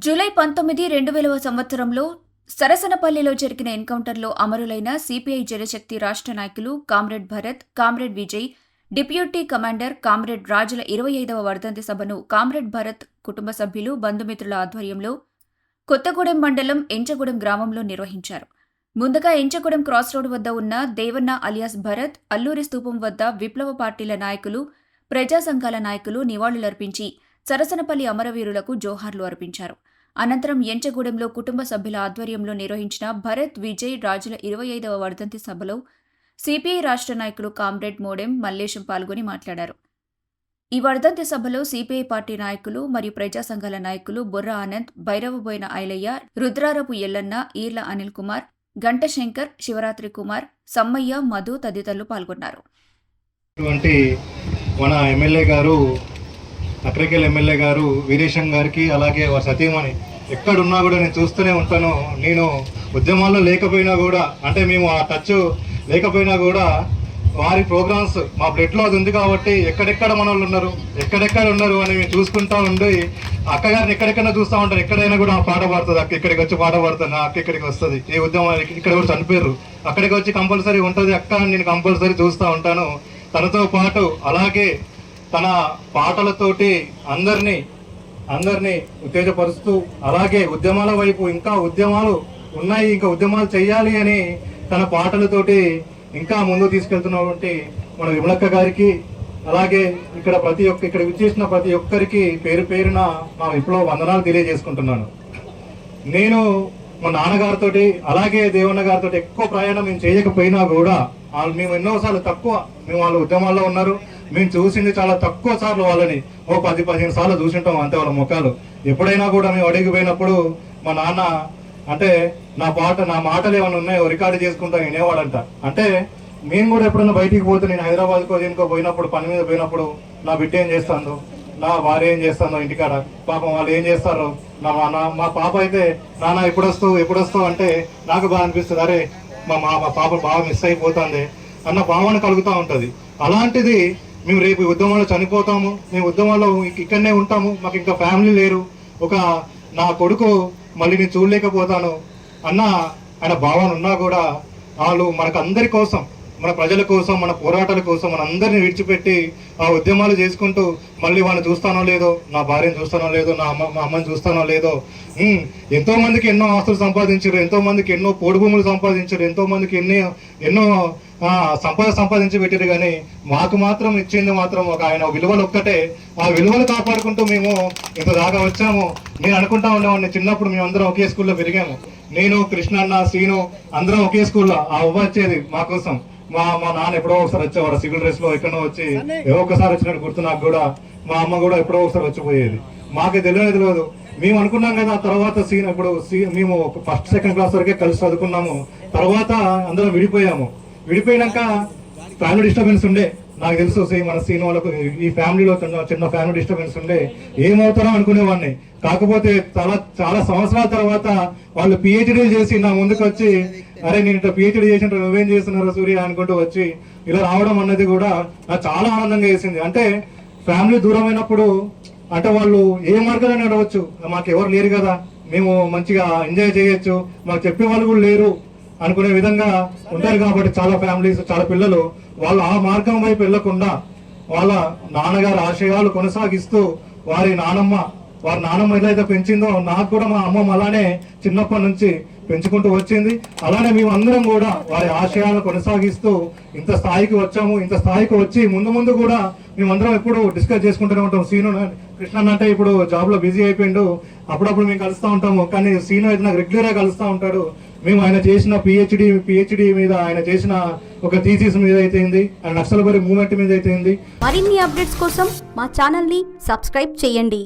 July 19, 2000వ సంవత్సరంలో సరసనపల్లిలో జరిగిన ఎన్కౌంటర్లో అమరులైన సిపిఐ జనశక్తి రాష్ట్ర నాయకులు comrade Bharat, comrade Vijay, deputy commander comrade రాజుల 25వ వర్ధంతి సభను కామ్రేడ్ భరత్ కుటుంబ సభ్యులు, బంధుమిత్రుల ఆధ్వర్యంలో కొత్తగూడెం మండలం ఎంచగూడెం గ్రామంలో నిర్వహించారు. ముందుగా ఎంచగూడెం క్రాస్ రోడ్ వద్ద ఉన్న దేవన్న అలియాస్ భరత్, అల్లూరి స్తూపం వద్ద విప్లవ పార్టీల నాయకులు, ప్రజా సంఘాల నాయకులు నివాళులర్పించి సరసనపల్లి అమరవీరులకు జోహార్లు అర్పించారు. అనంతరం ఎంచగూడెంలో కుటుంబ సభ్యుల ఆధ్వర్యంలో నిర్వహించిన భరత్, విజయ్, రాజుల 25వ వర్ధంతి సభలో సిపిఐ రాష్ట్ర నాయకులు కామ్రేడ్ మోడెం మల్లేశం పాల్గొని మాట్లాడారు. ఈ వర్ధంతి సభలో సిపిఐ పార్టీ నాయకులు మరియు ప్రజా సంఘాల నాయకులు బొర్ర ఆనంద్, బైరవబోయిన ఐలయ్య, రుద్రారపు ఎల్లన్న, ఈర్ల అనిల్ కుమార్, గంట శంకర్, శివరాత్రి కుమార్, సమ్మయ్య, మధు తదితరులు పాల్గొన్నారు. మన ఎమ్మెల్యే గారు, నకరికల్ ఎమ్మెల్యే గారు వీరేశం గారికి, అలాగే వారి సతీమణి ఎక్కడున్నా కూడా నేను చూస్తూనే ఉంటాను. నేను ఉద్యమాల్లో లేకపోయినా కూడా, అంటే మేము ఆ టచ్ లేకపోయినా కూడా వారి ప్రోగ్రామ్స్ మా బ్లడ్లో అది ఉంది కాబట్టి ఎక్కడెక్కడ మన వాళ్ళు ఉన్నారు, ఎక్కడెక్కడ ఉన్నారు అని మేము చూసుకుంటా ఉండి అక్కగారిని ఎక్కడెక్కడ చూస్తూ ఉంటాను. ఎక్కడైనా కూడా ఆ పాట పాడుతుంది, అక్క ఇక్కడికి వచ్చి పాట పాడుతాను, అక్క ఇక్కడికి వస్తుంది, ఈ ఉద్యమానికి ఇక్కడ కూడా చనిపోయారు, అక్కడికి వచ్చి కంపల్సరీ ఉంటుంది అక్క, నేను కంపల్సరీ చూస్తూ ఉంటాను. తనతో పాటు అలాగే తన పాటలతోటి అందరినీ ఉత్తేజపరుస్తూ, అలాగే ఉద్యమాల వైపు ఇంకా ఉద్యమాలు ఉన్నాయి, ఇంకా ఉద్యమాలు చేయాలి అని తన పాటలతోటి ఇంకా ముందు తీసుకెళ్తున్నటువంటి మన విమలక్క గారికి, అలాగే ఇక్కడ విచ్చేసిన ప్రతి ఒక్కరికి పేరు పేరున మా విప్లవ వందనాలు తెలియజేసుకుంటున్నాను. నేను మా నాన్నగారితో అలాగే దేవన్న గారితో ఎక్కువ ప్రయాణం మేము చేయకపోయినా కూడా మేము ఎన్నోసార్లు మేము వాళ్ళ ఉద్యమాల్లో ఉన్నారు, మేము చూసింది చాలా తక్కువ సార్లు వాళ్ళని, 10-15 సార్లు చూసింటాం అంతే వాళ్ళ ముఖాలు. ఎప్పుడైనా కూడా మేము అడిగిపోయినప్పుడు మా నాన్న అంటే నా మాటలు ఏమైనా ఉన్నాయో రికార్డు చేసుకుంటా వినేవాడంట. అంటే నేను కూడా ఎప్పుడైనా బయటికి పోతే, నేను హైదరాబాద్కో దేనికో పోయినప్పుడు, పని మీద పోయినప్పుడు నా బిడ్డ ఏం చేస్తాను, నా భార్య ఏం చేస్తాను ఇంటికాడ, పాపం వాళ్ళు ఏం చేస్తారు, మా పాప అయితే నాన్న ఎప్పుడు వస్తావు అంటే నాకు బాగా అనిపిస్తుంది, అరే మా పాప బాగా మిస్ అయిపోతుంది అన్న భావన కలుగుతూ ఉంటుంది. అలాంటిది మేము రేపు ఉద్యమంలో చనిపోతాము, మేము ఉద్యమంలో ఇక్కడనే ఉంటాము, మాకు ఇంకా ఫ్యామిలీ లేరు, నా కొడుకు మళ్ళీ నేను చూడలేకపోతాను అన్న ఆయన భావన ఉన్నా కూడా వాళ్ళు మనకు అందరి కోసం, మన ప్రజల కోసం, మన పోరాటాల కోసం మన అందరినీ విడిచిపెట్టి ఆ ఉద్యమాలు చేసుకుంటూ మళ్ళీ వాళ్ళని చూస్తానో లేదో, నా భార్యను చూస్తానో లేదో, మా అమ్మని చూస్తానో లేదో, ఎంతో మందికి ఎన్నో ఆస్తులు సంపాదించారు, ఎంతో మందికి ఎన్నో పోడు భూములు సంపాదించారు, ఎంతో మందికి ఎన్నో సంపద సంపాదించి పెట్టారు. కానీ మాకు మాత్రం ఇచ్చింది మాత్రం ఆయన విలువలు ఒక్కటే. ఆ విలువలు కాపాడుకుంటూ మేము ఇంత దాకా వచ్చాము. నేను అనుకుంటా ఉండేవాడిని, చిన్నప్పుడు మేము అందరం ఒకే స్కూల్లో పెరిగాము, నేను, కృష్ణన్న, శ్రీను అందరం ఒకే స్కూల్లో. ఆ అవ్వ వచ్చేది మా కోసం, మా నాన్న ఎప్పుడో ఒకసారి వచ్చేవారు సివిల్ డ్రెస్ లో, ఎక్కడో వచ్చి ఒకసారి వచ్చినట్టు గుర్తు నాకు కూడా. మా అమ్మ కూడా ఎప్పుడో ఒకసారి వచ్చిపోయేది. మాకే తెలియదు. మేము అనుకున్నాం కదా, ఆ తర్వాత మేము ఫస్ట్ సెకండ్ క్లాస్ వరకే కలిసి చదువుకున్నాము. తర్వాత అందరం విడిపోయినాక ఫ్యామిలీ డిస్టర్బెన్స్ ఉండే, నాకు తెలుసు. మన సీన్ వాళ్ళకు ఈ ఫ్యామిలీలో చిన్న ఫ్యామిలీ డిస్టర్బెన్స్ ఉండే, ఏమవుతారో అనుకునేవాడిని. కాకపోతే చాలా సంవత్సరాల తర్వాత వాళ్ళు పిహెచ్డీ చేసి నా ముందుకు వచ్చి, అరే నేను ఇట్లా పిహెచ్డీ చేసినట్టు నువ్వేం చేస్తున్నారు సూర్య అనుకుంటూ వచ్చి ఇలా రావడం అన్నది కూడా నాకు చాలా ఆనందంగా వేసింది. అంటే ఫ్యామిలీ దూరమైనప్పుడు అంటే వాళ్ళు ఏ మార్గాన్ని అడవచ్చు, మాకు ఎవరు లేరు కదా, మేము మంచిగా ఎంజాయ్ చేయొచ్చు, మాకు చెప్పే వాళ్ళు కూడా లేరు అనుకునే విధంగా ఉంటారు. కాబట్టి చాలా ఫ్యామిలీస్, చాలా పిల్లలు వాళ్ళు ఆ మార్గం వైపు వెళ్లకుండా వాళ్ళ నాన్నగారి ఆశయాలు కొనసాగిస్తూ వారి నానమ్మ ఏదైతే పెంచిందో, నాకు కూడా మా అమ్మమ్మ అలానే చిన్నప్పటి నుంచి పెంచుకుంటూ వచ్చింది. అలానే మేమందరం కూడా వారి ఆశయాలు కొనసాగిస్తూ ఇంత స్థాయికి వచ్చాము. ఇంత స్థాయికి వచ్చి ముందు కూడా మేమందరం ఎప్పుడు డిస్కస్ చేసుకుంటూనే ఉంటాం. సీను, కృష్ణ అంటే ఇప్పుడు జాబ్ లో బిజీ అయిపోయిండు, అప్పుడప్పుడు మేము కలుస్తూ ఉంటాము. కానీ సీను అయితే నాకు రెగ్యులర్ గా కలుస్తూ ఉంటాడు. మేము ఆయన చేసిన పిహెచ్డి మీద, ఆయన చేసిన ఒక థీసిస్ మీద అయితే, ఆయన నక్సల్బరీ మూవ్మెంట్ మీద అయితే. మరిన్ని అప్డేట్స్ కోసం మా ఛానల్ ని సబ్స్క్రైబ్ చేయండి.